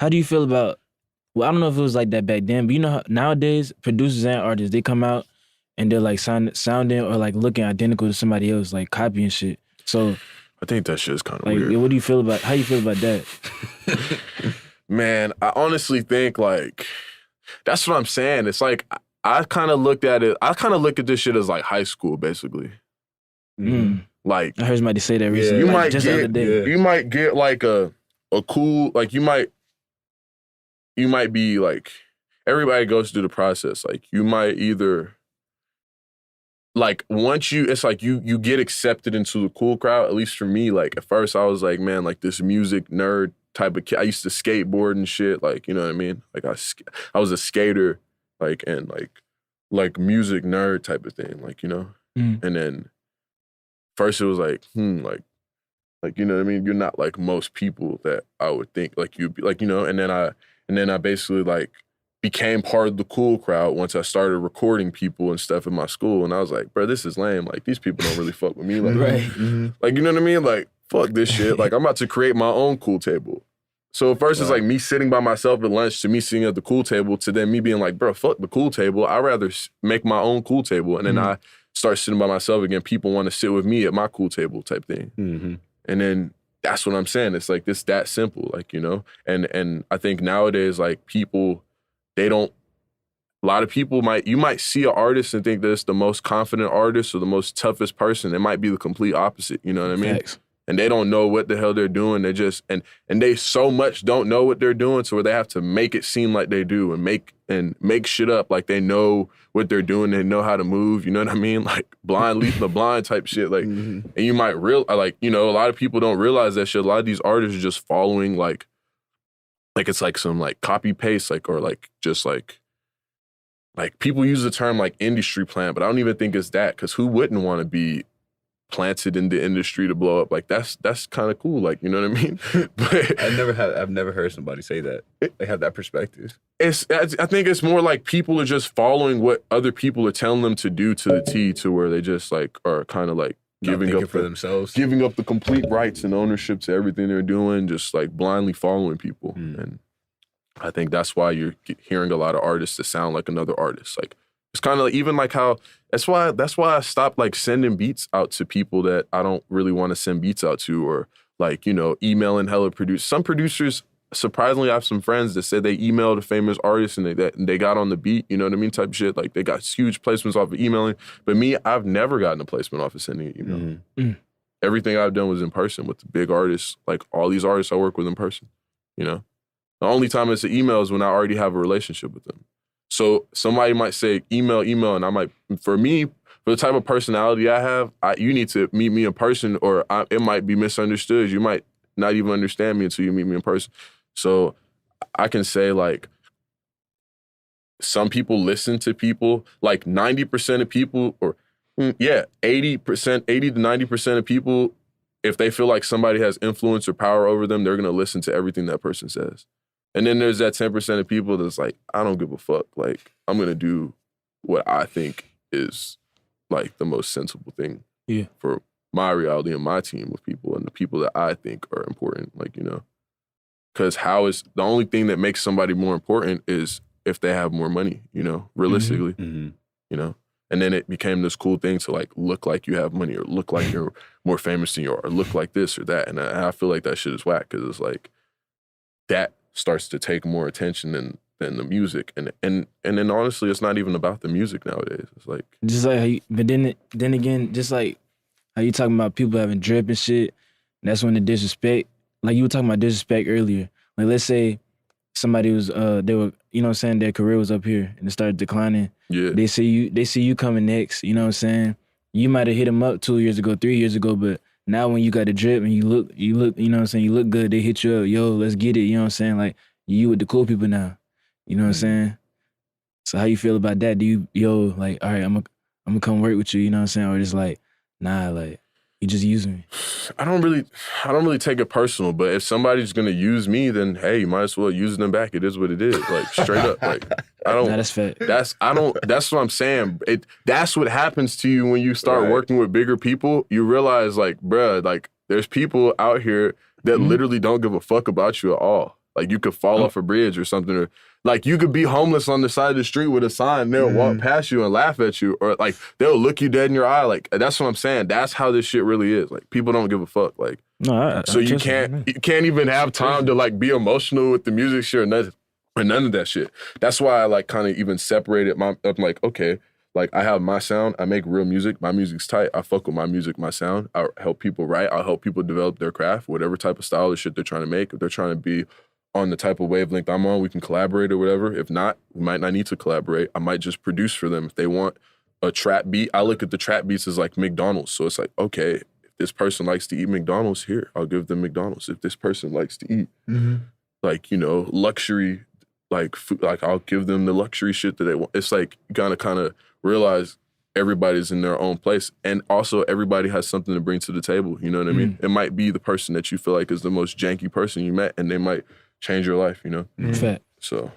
How do you feel about? Well, I don't know if it was like that back then, but you know how nowadays producers and artists they come out and they're like sounding or like looking identical to somebody else, like copying shit. So I think that shit's kind of like, weird. what do you feel about? How you feel about that? Man, I honestly think like that's what I'm saying. It's like I kind of looked at it. I kind of look at this shit as like high school, basically. Like I heard somebody say that recently. you like, might just the other day. you might get like a cool like you might be like everybody goes through the process. Like you might either like once it's like you get accepted into the cool crowd. At least for me, like at first I was like, man, like this music nerd type of kid. I used to skateboard and shit. Like you know what I mean? Like I was a skater, like and like music nerd type of thing. Like you know, and then first it was like like you know what I mean? You're not like most people that I would think like you'd be like you know. And then I basically like became part of the cool crowd once I started recording people and stuff in my school. And I was like, bro, this is lame. Like, these people don't really fuck with me. Like, Right. like you know what I mean? Like, fuck this shit. Like, I'm about to create my own cool table. So at first it's like me sitting by myself at lunch to me sitting at the cool table to then me being like, bro, fuck the cool table. I'd rather make my own cool table. And then I start sitting by myself again. People want to sit with me at my cool table type thing. And then that's what I'm saying. It's like that simple, like, you know? And I think nowadays, like, people, they don't, a lot of people you might see an artist and think that it's the most confident artist or the most toughest person. It might be the complete opposite, you know what I mean? Facts. And they don't know what the hell they're doing. They just, and they so much don't know what they're doing, so where they have to make it seem like they do and make shit up like they know what they're doing, they know how to move, you know what I mean? Like blind leading the blind type shit. Like, and you might like, you know, a lot of people don't realize that shit. A lot of these artists are just following like it's like some like copy paste, like, or like just like people use the term like industry plant, but I don't even think it's that, because who wouldn't want to be planted in the industry to blow up? Like that's kind of cool, like, you know what I mean? But I've never heard somebody say that. They have that perspective. I think it's more like people are just following what other people are telling them to do to the T, to where they just like are kind of like giving up for themselves, giving up the complete rights and ownership to everything they're doing, just like blindly following people. And I think that's why you're hearing a lot of artists that sound like another artist. Like it's kind of like, even like how that's why I stopped like sending beats out to people that I don't really want to send beats out to, or like, you know, emailing hella producers. Some producers, surprisingly, I have some friends that said they emailed a famous artist and they got on the beat, you know what I mean, type of shit. Like they got huge placements off of emailing. But me, I've never gotten a placement off of sending an email. Everything I've done was in person with the big artists. Like all these artists I work with in person, you know. The only time it's an email is when I already have a relationship with them. So somebody might say email, and I might, for me, for the type of personality I have, you need to meet me in person, or it might be misunderstood. You might not even understand me until you meet me in person. So I can say like, some people listen to people, like 90% of people, or 80 to 90% of people, if they feel like somebody has influence or power over them, they're gonna listen to everything that person says. And then there's that 10% of people that's like, I don't give a fuck. Like, I'm going to do what I think is like the most sensible thing for my reality and my team of people and the people that I think are important, like, you know. Because the only thing that makes somebody more important is if they have more money, you know, realistically, you know. And then it became this cool thing to like look like you have money, or look like you're more famous than you are, or look like this or that. And I feel like that shit is whack, because it's like that starts to take more attention than the music, and then honestly, it's not even about the music nowadays. It's like just like how but then again, just like how you talking about people having drip and shit. That's when the disrespect, like you were talking about disrespect earlier. Like let's say somebody was they were, you know what I'm saying, their career was up here and it started declining. Yeah, they see you coming next. You know what I'm saying? You might have hit them up 2 years ago, 3 years ago, but now when you got the drip and you look, you know what I'm saying, you look good, they hit you up, yo, let's get it, you know what I'm saying? Like, you with the cool people now, you know what I'm saying? So how you feel about that? Do you, like, all right, I'm gonna come work with you, you know what I'm saying? Or just like, nah, like, you just using me. I don't really take it personal, but if somebody's gonna use me, then hey, you might as well use them back. It is what it is, like straight up. Like I don't. Nah, that's fact. That's what I'm saying. That's what happens to you when you start working with bigger people. You realize, like, bruh, like there's people out here that literally don't give a fuck about you at all. Like you could fall off a bridge or something, or like you could be homeless on the side of the street with a sign. And they'll walk past you and laugh at you, or like they'll look you dead in your eye. Like that's what I'm saying. That's how this shit really is. Like people don't give a fuck. Like No, so you can't even have time to like be emotional with the music shit or none of that shit. That's why I like kind of even separated I'm like, okay, like I have my sound, I make real music, my music's tight, I fuck with my music, my sound, I help people write, I'll help people develop their craft, whatever type of style of shit they're trying to make. If they're trying to be on the type of wavelength I'm on, we can collaborate or whatever. If not, we might not need to collaborate. I might just produce for them. If they want a trap beat, I look at the trap beats as like McDonald's. So it's like, okay, if this person likes to eat McDonald's, here, I'll give them McDonald's. If this person likes to eat like, you know, luxury, like food, like I'll give them the luxury shit that they want. It's like you gotta kind of realize everybody's in their own place, and also everybody has something to bring to the table. You know what I mean? It might be the person that you feel like is the most janky person you met, and they might change your life. You know? Fact. So.